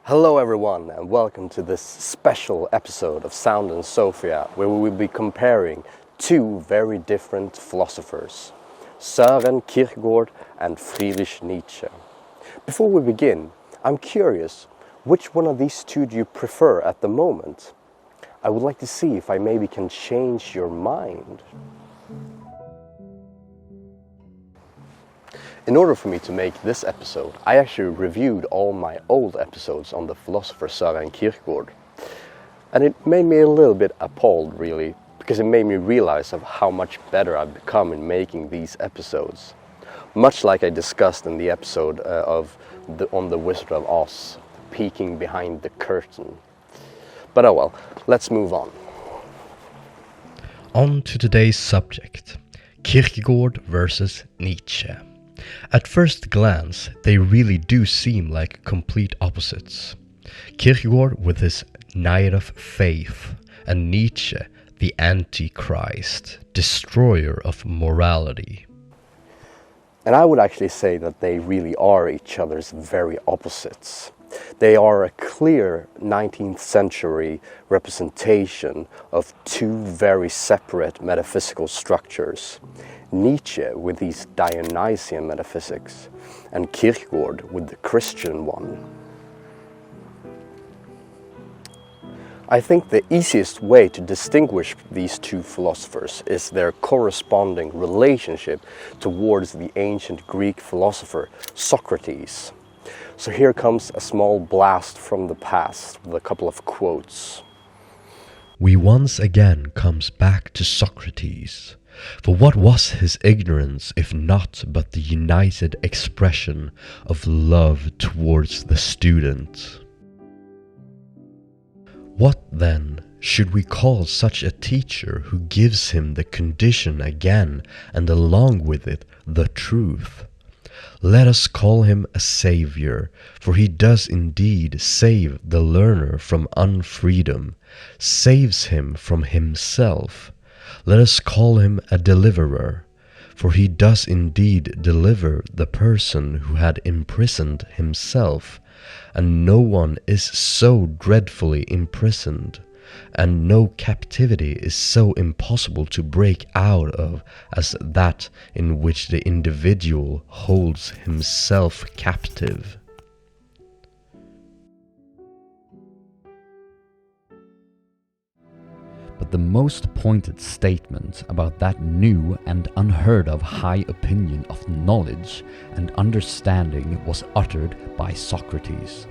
Hello everyone and welcome to this special episode of Sound and Sophia, where we will be comparing two very different philosophers, Søren Kierkegaard and Friedrich Nietzsche. Before we begin, I'm curious, which one of these two do you prefer at the moment? I would like to see if I maybe can change your mind. In order for me to make this episode, I actually reviewed all my old episodes on the philosopher Søren Kierkegaard. And it made me a little bit appalled, really, because it made me realize of how much better I've become in making these episodes. Much like I discussed in the episode on the Wizard of Oz, peeking behind the curtain. But oh well, let's move on. On to today's subject, Kierkegaard versus Nietzsche. At first glance, they really do seem like complete opposites. Kierkegaard with his knight of faith, and Nietzsche, the Antichrist, destroyer of morality. And I would actually say that they really are each other's very opposites. They are a clear 19th century representation of two very separate metaphysical structures. Nietzsche with these Dionysian metaphysics, and Kierkegaard with the Christian one. I think the easiest way to distinguish these two philosophers is their corresponding relationship towards the ancient Greek philosopher Socrates. So here comes a small blast from the past with a couple of quotes. We once again comes back to Socrates. For what was his ignorance if not but the united expression of love towards the student? What then should we call such a teacher who gives him the condition again and along with it the truth? Let us call him a savior, for he does indeed save the learner from unfreedom, saves him from himself. Let us call him a deliverer, for he does indeed deliver the person who had imprisoned himself, and no one is so dreadfully imprisoned, and no captivity is so impossible to break out of as that in which the individual holds himself captive. But the most pointed statement about that new and unheard of high opinion of knowledge and understanding was uttered by Socrates,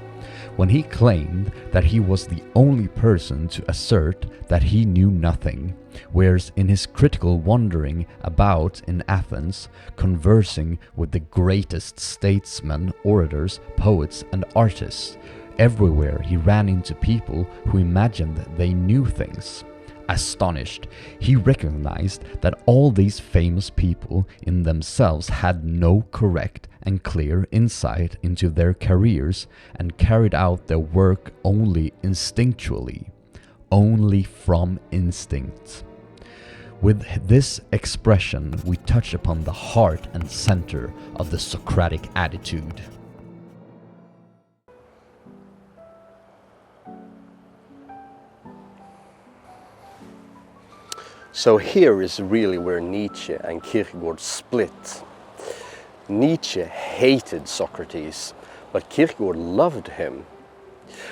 when he claimed that he was the only person to assert that he knew nothing, whereas in his critical wandering about in Athens, conversing with the greatest statesmen, orators, poets, and artists, everywhere he ran into people who imagined they knew things. Astonished, he recognized that all these famous people in themselves had no correct and clear insight into their careers and carried out their work only instinctually, only from instinct. With this expression, we touch upon the heart and center of the Socratic attitude. So here is really where Nietzsche and Kierkegaard split. Nietzsche hated Socrates, but Kierkegaard loved him.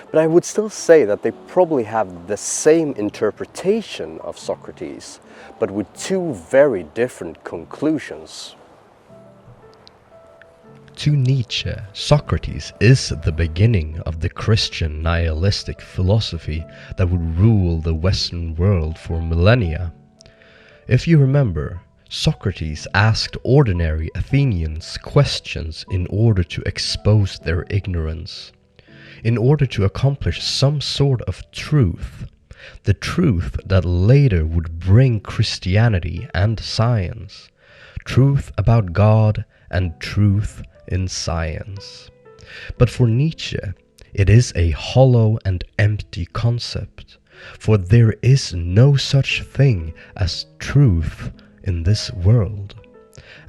But I would still say that they probably have the same interpretation of Socrates, but with two very different conclusions. To Nietzsche, Socrates is the beginning of the Christian nihilistic philosophy that would rule the Western world for millennia. If you remember, Socrates asked ordinary Athenians questions in order to expose their ignorance, in order to accomplish some sort of truth, the truth that later would bring Christianity and science, truth about God and truth in science. But for Nietzsche, it is a hollow and empty concept, for there is no such thing as truth in this world,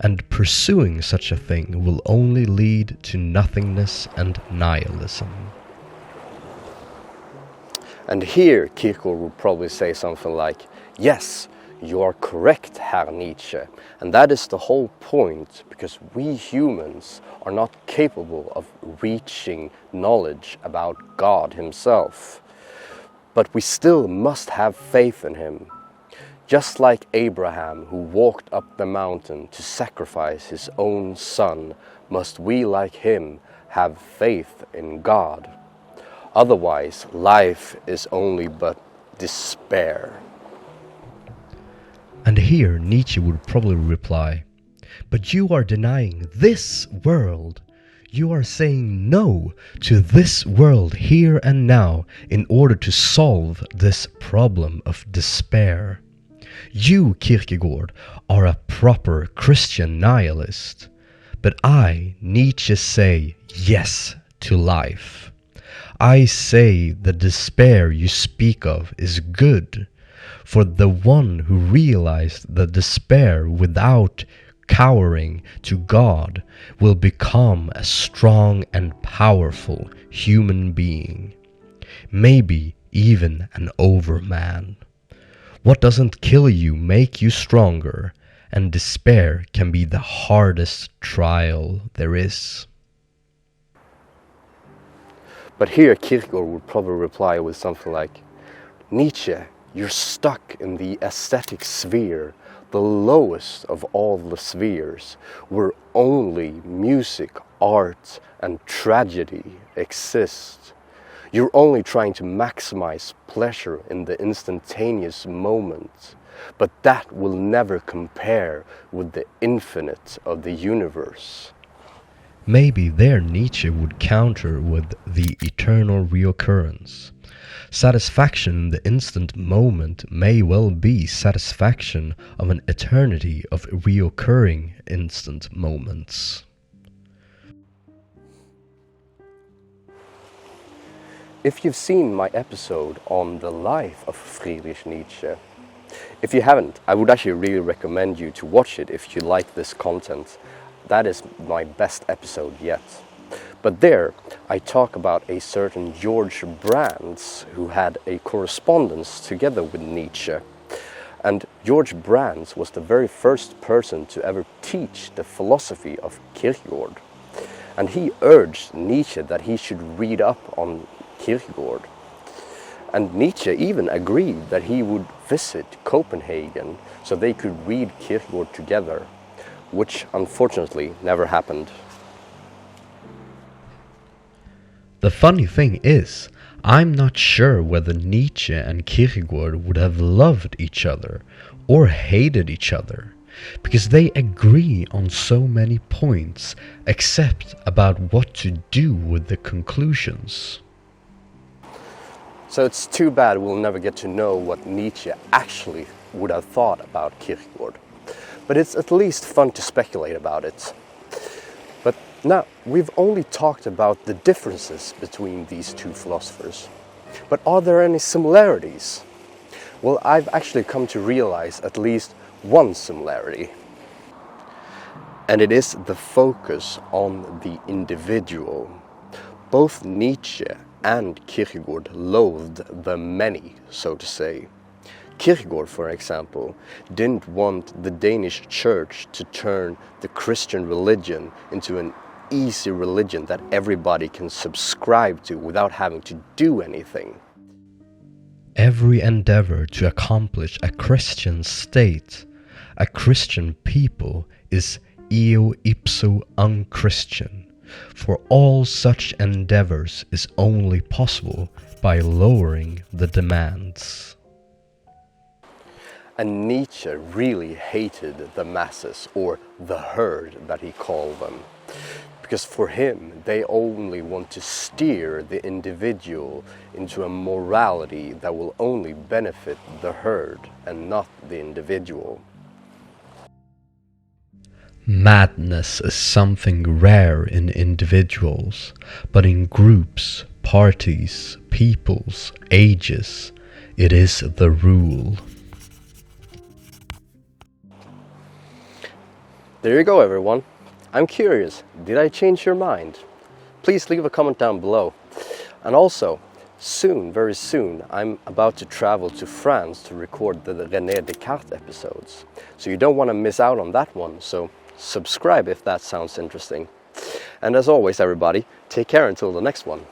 and pursuing such a thing will only lead to nothingness and nihilism. And here Kierkegaard would probably say something like, yes, you are correct, Herr Nietzsche, and that is the whole point, because we humans are not capable of reaching knowledge about God himself. But we still must have faith in him. Just like Abraham, who walked up the mountain to sacrifice his own son, must we, like him, have faith in God. Otherwise, life is only but despair. And here Nietzsche would probably reply, but you are denying this world. You are saying no to this world here and now in order to solve this problem of despair. You, Kierkegaard, are a proper Christian nihilist. But I, Nietzsche, say yes to life. I say the despair you speak of is good. For the one who realized the despair without cowering to God will become a strong and powerful human being, maybe even an overman. What doesn't kill you make you stronger, and despair can be the hardest trial there is. But here Kierkegaard would probably reply with something like, Nietzsche, you're stuck in the aesthetic sphere, the lowest of all the spheres, where only music, art, and tragedy exist. You're only trying to maximize pleasure in the instantaneous moment, but that will never compare with the infinite of the universe. Maybe there Nietzsche would counter with the eternal reoccurrence. Satisfaction in the instant moment may well be satisfaction of an eternity of reoccurring instant moments. If you've seen my episode on the life of Friedrich Nietzsche, if you haven't, I would actually really recommend you to watch it if you like this content. That is my best episode yet. But there, I talk about a certain George Brands who had a correspondence together with Nietzsche. And George Brands was the very first person to ever teach the philosophy of Kierkegaard. And he urged Nietzsche that he should read up on Kierkegaard. And Nietzsche even agreed that he would visit Copenhagen so they could read Kierkegaard together, which unfortunately never happened. The funny thing is, I'm not sure whether Nietzsche and Kierkegaard would have loved each other or hated each other, because they agree on so many points except about what to do with the conclusions. So it's too bad we'll never get to know what Nietzsche actually would have thought about Kierkegaard. But it's at least fun to speculate about it. But now, we've only talked about the differences between these two philosophers. But are there any similarities? Well, I've actually come to realize at least one similarity. And it is the focus on the individual. Both Nietzsche and Kierkegaard loathed the many, so to say. Kierkegaard, for example, didn't want the Danish church to turn the Christian religion into an easy religion that everybody can subscribe to without having to do anything. Every endeavor to accomplish a Christian state, a Christian people, is eo ipso unchristian, for all such endeavors is only possible by lowering the demands. And Nietzsche really hated the masses, or the herd that he called them. Because for him, they only want to steer the individual into a morality that will only benefit the herd and not the individual. Madness is something rare in individuals, but in groups, parties, peoples, ages, it is the rule. There you go, everyone. I'm curious, did I change your mind? Please leave a comment down below. And also, soon, very soon, I'm about to travel to France to record the René Descartes episodes. So you don't want to miss out on that one, so subscribe if that sounds interesting. And as always, everybody, take care until the next one.